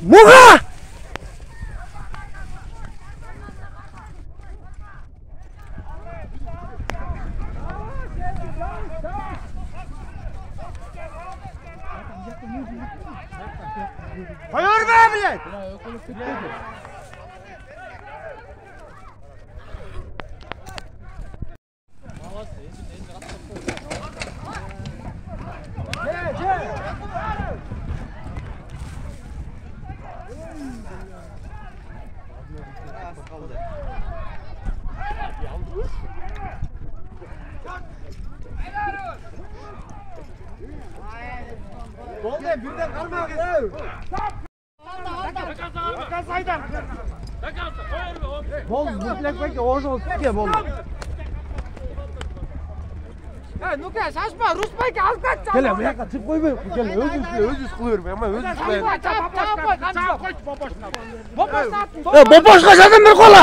뭐가? Поверни, блядь! Болды, birden kalma gidelim. Болды, бүтлек бәйке, оғыз түке болды. Нұке, шашма, Рұспайке алып кетші. Келе, бұяққа çık қой бәй, келе, өзіз қылыр, ama өзіз қылыр. Бопошқа жадым бір қола.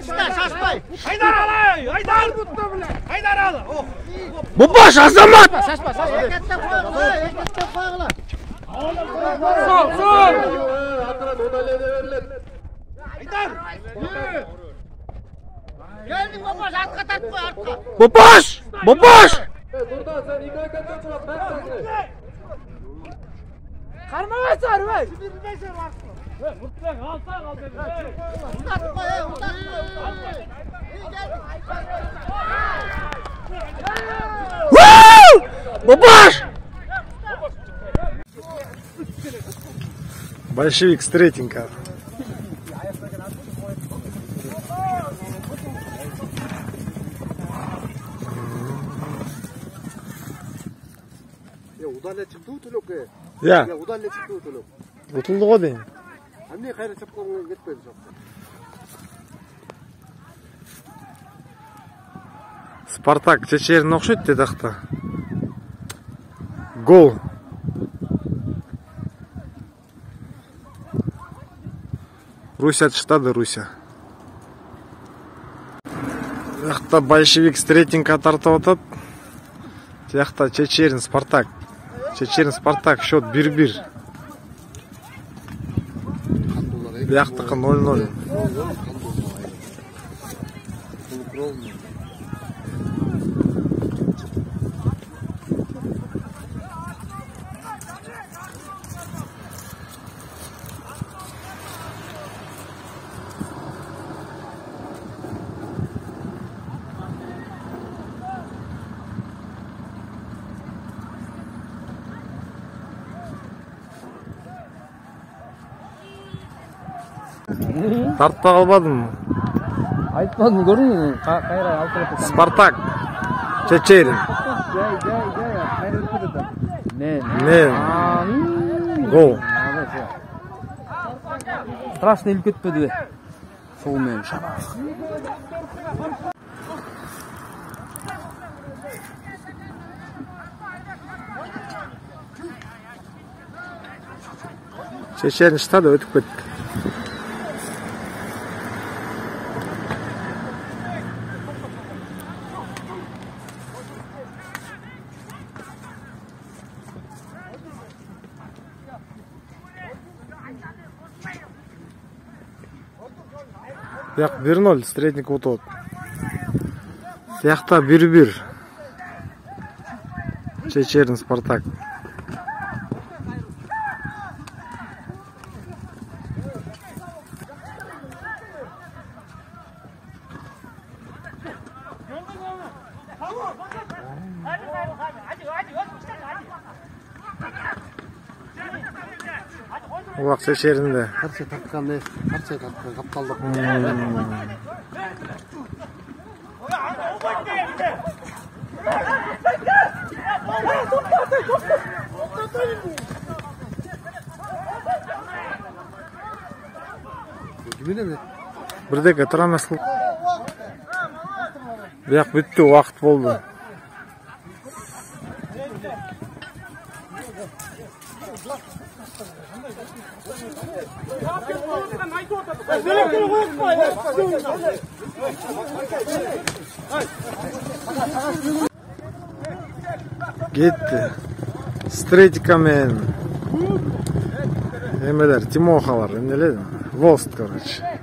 Шашпай. Айдар алай, Айдар бұтты біле. Айдар алы. Бопош, азамат! Шашпа, еркеттен қойғыла, еркеттен қойғыла. Сол. Айдар. Gelдің Бопош, артқа тартып қой, артқа. Бопош! Бопош! Қармағайсар, өй. Мұртпен алсаң ал деді. Ұлтатып қой, ұлтатып қой. Бопош! Большевик с третенька. Удалять çıktı төлөкке. Ya, Удалять çıktı төлөк. ұтылды ғой дейін. Анне қайра чапқанға кетпеді жоқ. Спартак Чечерин оқшайды деді ақта. Гол. Руся тыштады, Руся. Жақта Большевик с третенька тартып отады. Жақта Чечерин Спартак. Чечерин Спартак счет 1-1. Яқтықы 0-0. Тартпа қалбадым. Айтпадым, көрдің мені? Қайра алып кетті. Спартак Чечерин. Қайра өтпеді. Мен. Гол. Страшно іліп кетпеді. Сол мен. Чечерин штады өтіп кетті. Яқ 1-0, Средник ұтады. Яқта 1-1. Чечерин Спартак. Уақ Чечеринде. Қарсы тартқанды, қарсы тартқан қапталдық. Бірдегі тұрамас қыл. Бірақ бітті, уақыт болды. Кетти. Стретика мен эмелер, Тимохалар, эмнелер? Вост, короче.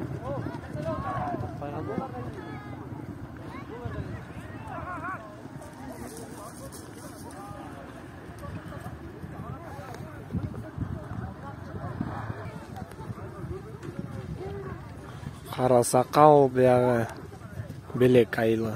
Кара сакал, биягы белек айылы.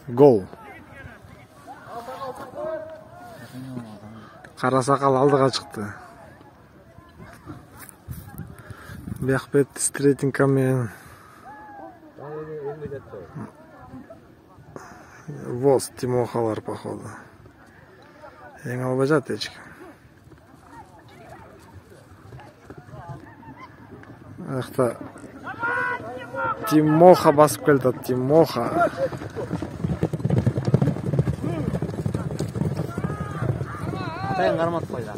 Гол. Кара сакал алдыга чыкты. Бияқпет Стретинка мен Вост Тимохалар, походу. Ең албай жат ечки. Аяқта Тимоха басып келді, Тимоха. Атайын қармат қойда.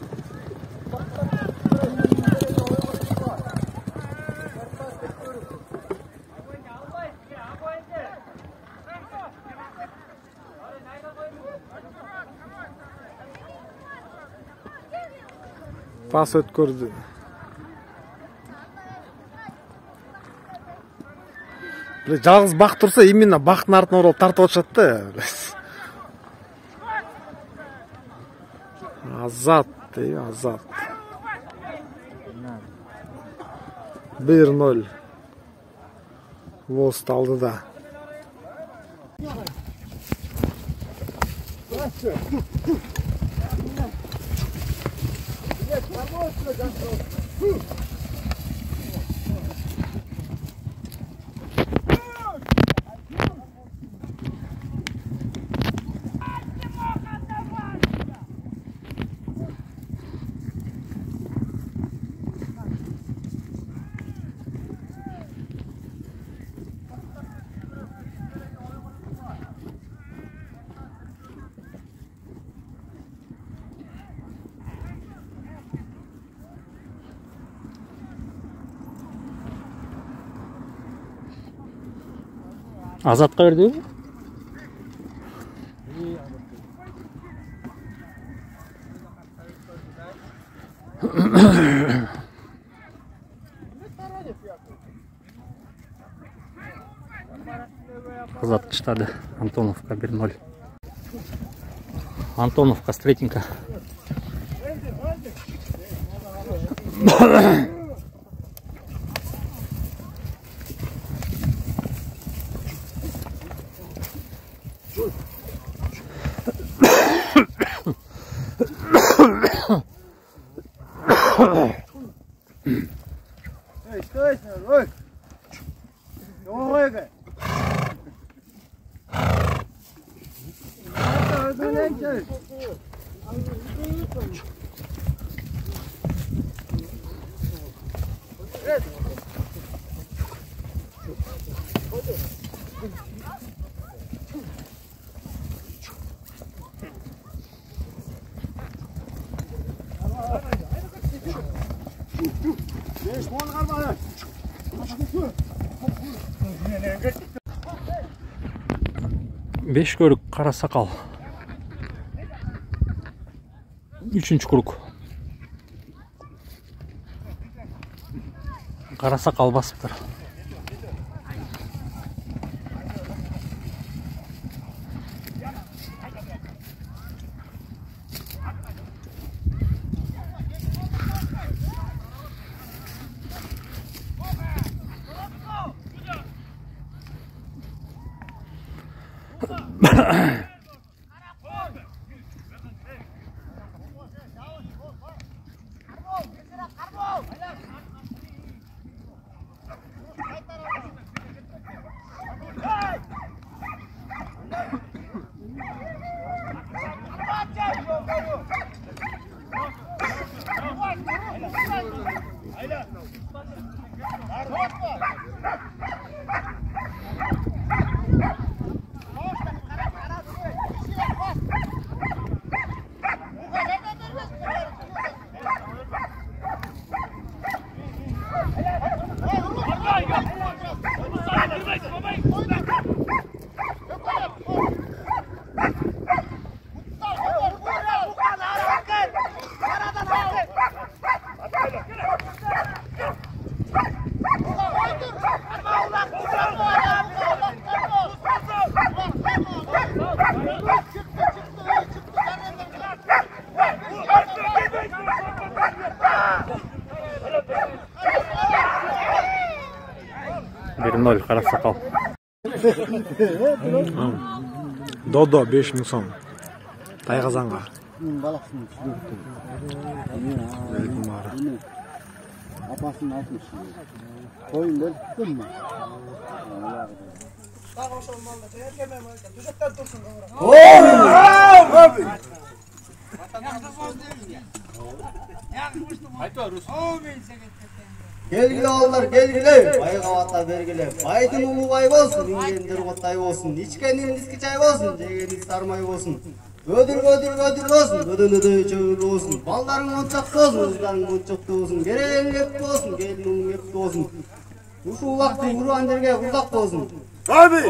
Пас өткөрдү. Жалғыз бақ тұрса, именно бақтың артына оралып тартып отшатты. Азат, Азат. 1-0. Вост алды да. Азатқа берді? Азат штады. Антоновка 1-0. Антоновка, Стретинка. Эй, стой, ой! Ой, ой! Beş körük kara sakal. 3. kruг. Kara sakal basıptır. Ноль, Карасакал. Додо 5000 сом. Тайгазанга. Баласын апасын алтын қойын бер кімме Gelgile oğullar gelgile, bayga vata bergile. Baydın ulu bay bolsun, ingendir otay olsun. İçkenin diski çay olsun, jegenin sarmay olsun. Ödür olsun, ödünü çöğül olsun. Balların onçakta olsun, ızların onçakta olsun. Gereğin hep olsun, gelinin hep olsun. Uşu vakti uru anderge uzak olsun. Amin.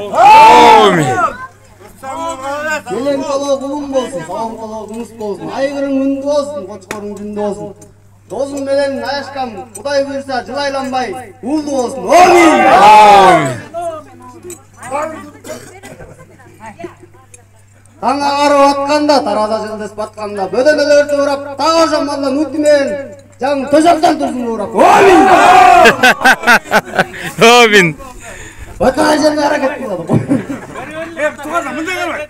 Gelen kalağı kulun olsun, sağım kalağı kınıs olsun. Aygırın mündü olsun, koçkorun gündü olsun. Dozun melenin ayaşkam, Kuday buyursa cılaylanmay, uldu olsun. Amin! Taң ағарып атқанда, тараза жылдыз батқанда, бөдөнөлөрдү урап, тағы жамалдан үтімен, жаң төшөктөн тұрсын урап. Амин! Амин. Батқан жерге әрекет болады. Туғанда мындай қарбай.